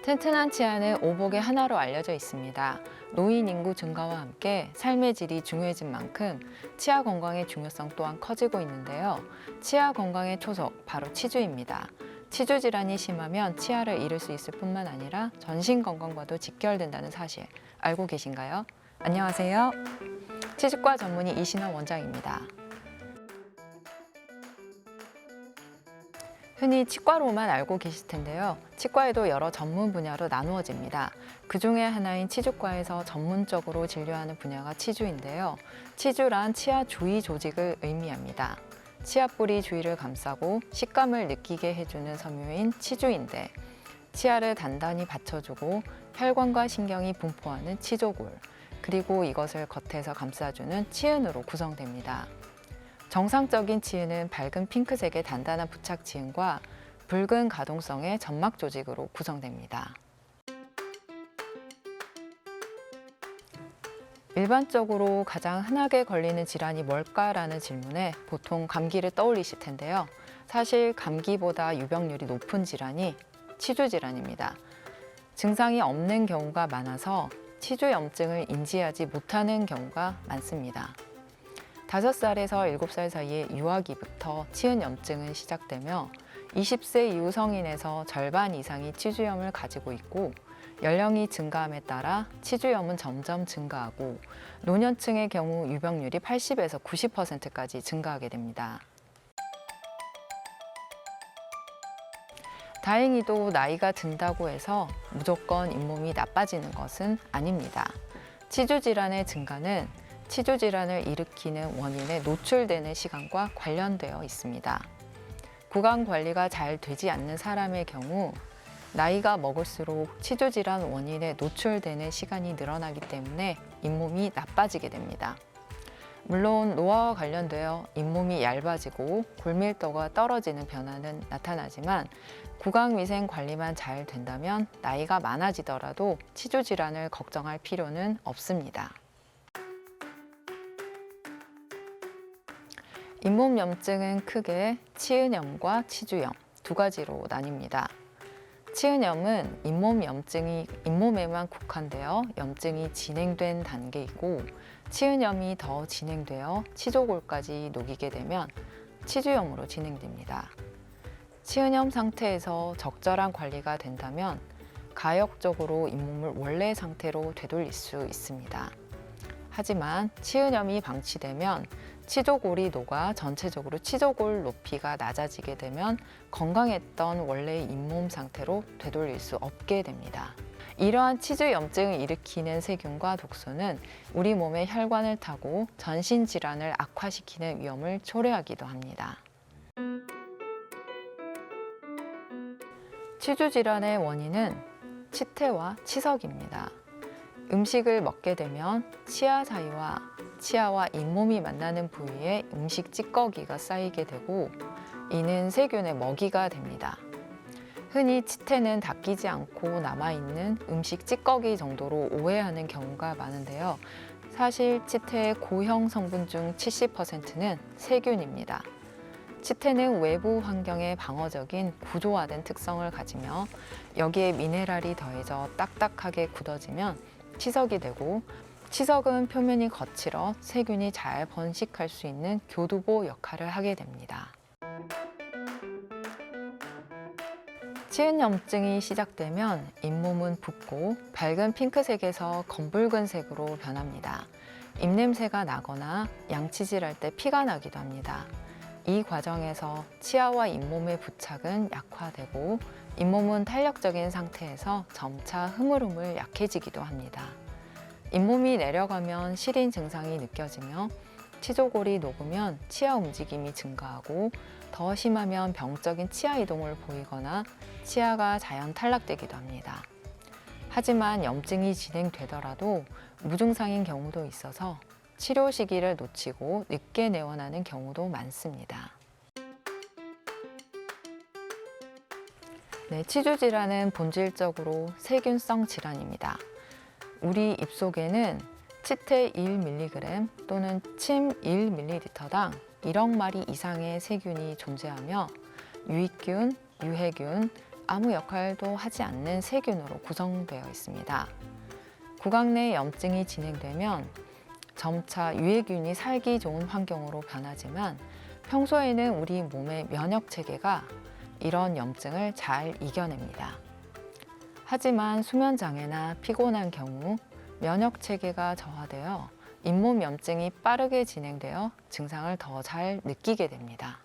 튼튼한 치아는 오복의 하나로 알려져 있습니다. 노인 인구 증가와 함께 삶의 질이 중요해진 만큼 치아 건강의 중요성 또한 커지고 있는데요. 치아 건강의 초석, 바로 치주입니다. 치주 질환이 심하면 치아를 잃을 수 있을 뿐만 아니라 전신 건강과도 직결된다는 사실 알고 계신가요? 안녕하세요. 치주과 전문의 이신원 원장입니다. 흔히 치과로만 알고 계실 텐데요. 치과에도 여러 전문 분야로 나누어집니다. 그 중에 하나인 치주과에서 전문적으로 진료하는 분야가 치주인데요. 치주란 치아 주위 조직을 의미합니다. 치아 뿌리 주위를 감싸고 식감을 느끼게 해주는 섬유인 치주인데, 치아를 단단히 받쳐주고 혈관과 신경이 분포하는 치조골, 그리고 이것을 겉에서 감싸주는 치은으로 구성됩니다. 정상적인 치은은 밝은 핑크색의 단단한 부착 치은과 붉은 가동성의 점막 조직으로 구성됩니다. 일반적으로 가장 흔하게 걸리는 질환이 뭘까라는 질문에 보통 감기를 떠올리실 텐데요. 사실 감기보다 유병률이 높은 질환이 치주 질환입니다. 증상이 없는 경우가 많아서 치주염증을 인지하지 못하는 경우가 많습니다. 5살에서 7살 사이의 유아기부터 치은염증은 시작되며 20세 이후 성인에서 절반 이상이 치주염을 가지고 있고, 연령이 증가함에 따라 치주염은 점점 증가하고 노년층의 경우 유병률이 80에서 90%까지 증가하게 됩니다. 다행히도 나이가 든다고 해서 무조건 잇몸이 나빠지는 것은 아닙니다. 치주 질환의 증가는 치주 질환을 일으키는 원인에 노출되는 시간과 관련되어 있습니다. 구강 관리가 잘 되지 않는 사람의 경우 나이가 먹을수록 치주 질환 원인에 노출되는 시간이 늘어나기 때문에 잇몸이 나빠지게 됩니다. 물론 노화와 관련되어 잇몸이 얇아지고 골밀도가 떨어지는 변화는 나타나지만 구강 위생 관리만 잘 된다면 나이가 많아지더라도 치주 질환을 걱정할 필요는 없습니다. 잇몸염증은 크게 치은염과 치주염 두 가지로 나뉩니다. 치은염은 잇몸염증이 잇몸에만 국한되어 염증이 진행된 단계이고, 치은염이 더 진행되어 치조골까지 녹이게 되면 치주염으로 진행됩니다. 치은염 상태에서 적절한 관리가 된다면 가역적으로 잇몸을 원래 상태로 되돌릴 수 있습니다. 하지만 치은염이 방치되면 치조골이 녹아 전체적으로 치조골 높이가 낮아지게 되면 건강했던 원래의 잇몸 상태로 되돌릴 수 없게 됩니다. 이러한 치주염증을 일으키는 세균과 독소는 우리 몸의 혈관을 타고 전신 질환을 악화시키는 위험을 초래하기도 합니다. 치주 질환의 원인은 치태와 치석입니다. 음식을 먹게 되면 치아 사이와 치아와 잇몸이 만나는 부위에 음식 찌꺼기가 쌓이게 되고, 이는 세균의 먹이가 됩니다. 흔히 치태는 닦이지 않고 남아있는 음식 찌꺼기 정도로 오해하는 경우가 많은데요. 사실 치태의 고형 성분 중 70%는 세균입니다. 치태는 외부 환경에 방어적인 구조화된 특성을 가지며 여기에 미네랄이 더해져 딱딱하게 굳어지면 치석이 되고, 치석은 표면이 거칠어 세균이 잘 번식할 수 있는 교두보 역할을 하게 됩니다. 치은염증이 시작되면 잇몸은 붓고 밝은 핑크색에서 검붉은색으로 변합니다. 입냄새가 나거나 양치질할 때 피가 나기도 합니다. 이 과정에서 치아와 잇몸의 부착은 약화되고 잇몸은 탄력적인 상태에서 점차 흐물흐물 약해지기도 합니다. 잇몸이 내려가면 시린 증상이 느껴지며 치조골이 녹으면 치아 움직임이 증가하고 더 심하면 병적인 치아 이동을 보이거나 치아가 자연 탈락되기도 합니다. 하지만 염증이 진행되더라도 무증상인 경우도 있어서 치료 시기를 놓치고 늦게 내원하는 경우도 많습니다. 치주 질환은 본질적으로 세균성 질환입니다. 우리 입속에는 치태 1mg 또는 침 1ml당 1억 마리 이상의 세균이 존재하며 유익균, 유해균, 아무 역할도 하지 않는 세균으로 구성되어 있습니다. 구강 내 염증이 진행되면 점차 유해균이 살기 좋은 환경으로 변하지만 평소에는 우리 몸의 면역 체계가 이런 염증을 잘 이겨냅니다. 하지만 수면 장애나 피곤한 경우 면역 체계가 저하되어 잇몸 염증이 빠르게 진행되어 증상을 더 잘 느끼게 됩니다.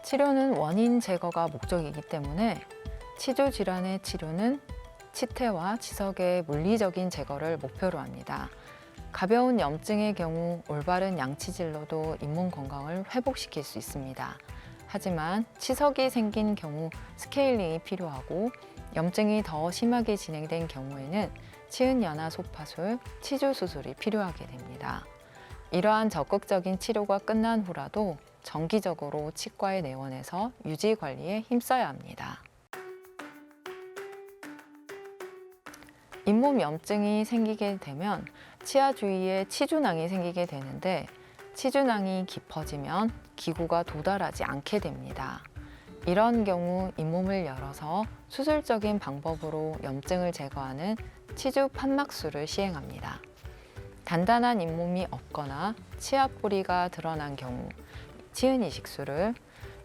치료는 원인 제거가 목적이기 때문에 치주 질환의 치료는 치태와 치석의 물리적인 제거를 목표로 합니다. 가벼운 염증의 경우 올바른 양치질로도 잇몸 건강을 회복시킬 수 있습니다. 하지만 치석이 생긴 경우 스케일링이 필요하고 염증이 더 심하게 진행된 경우에는 치은연화 소파술, 치주 수술이 필요하게 됩니다. 이러한 적극적인 치료가 끝난 후라도 정기적으로 치과에 내원해서 유지 관리에 힘써야 합니다. 잇몸 염증이 생기게 되면 치아 주위에 치주낭이 생기게 되는데 치주낭이 깊어지면 기구가 도달하지 않게 됩니다. 이런 경우 잇몸을 열어서 수술적인 방법으로 염증을 제거하는 치주 판막술을 시행합니다. 단단한 잇몸이 없거나 치아 뿌리가 드러난 경우 치은이식술을,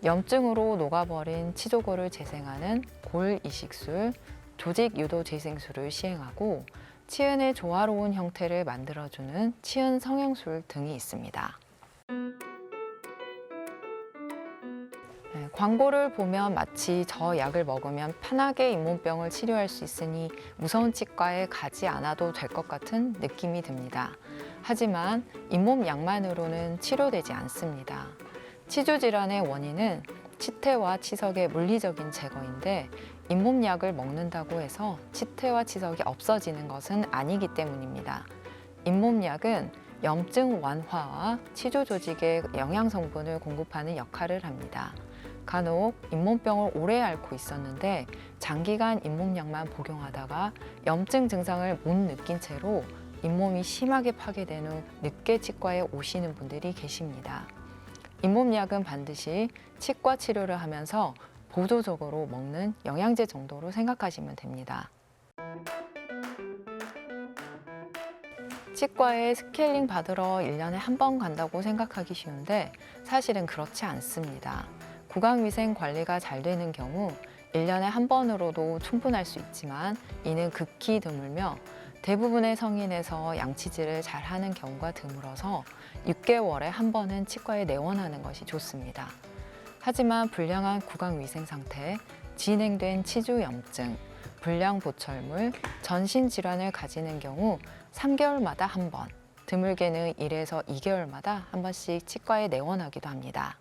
염증으로 녹아버린 치조골을 재생하는 골이식술, 조직유도 재생술을 시행하고 치은의 조화로운 형태를 만들어주는 치은 성형술 등이 있습니다. 광고를 보면 마치 저 약을 먹으면 편하게 잇몸병을 치료할 수 있으니 무서운 치과에 가지 않아도 될 것 같은 느낌이 듭니다. 하지만 잇몸 약만으로는 치료되지 않습니다. 치주 질환의 원인은 치태와 치석의 물리적인 제거인데 잇몸 약을 먹는다고 해서 치태와 치석이 없어지는 것은 아니기 때문입니다. 잇몸 약은 염증 완화와 치주 조직에 영양 성분을 공급하는 역할을 합니다. 간혹 잇몸병을 오래 앓고 있었는데 장기간 잇몸약만 복용하다가 염증 증상을 못 느낀 채로 잇몸이 심하게 파괴된 후 늦게 치과에 오시는 분들이 계십니다. 잇몸약은 반드시 치과 치료를 하면서 보조적으로 먹는 영양제 정도로 생각하시면 됩니다. 치과에 스케일링 받으러 1년에 한 번 간다고 생각하기 쉬운데 사실은 그렇지 않습니다. 구강위생 관리가 잘 되는 경우 1년에 한 번으로도 충분할 수 있지만 이는 극히 드물며 대부분의 성인에서 양치질을 잘 하는 경우가 드물어서 6개월에 한 번은 치과에 내원하는 것이 좋습니다. 하지만 불량한 구강위생 상태, 진행된 치주염증, 불량 보철물, 전신질환을 가지는 경우 3개월마다 한 번, 드물게는 1에서 2개월마다 한 번씩 치과에 내원하기도 합니다.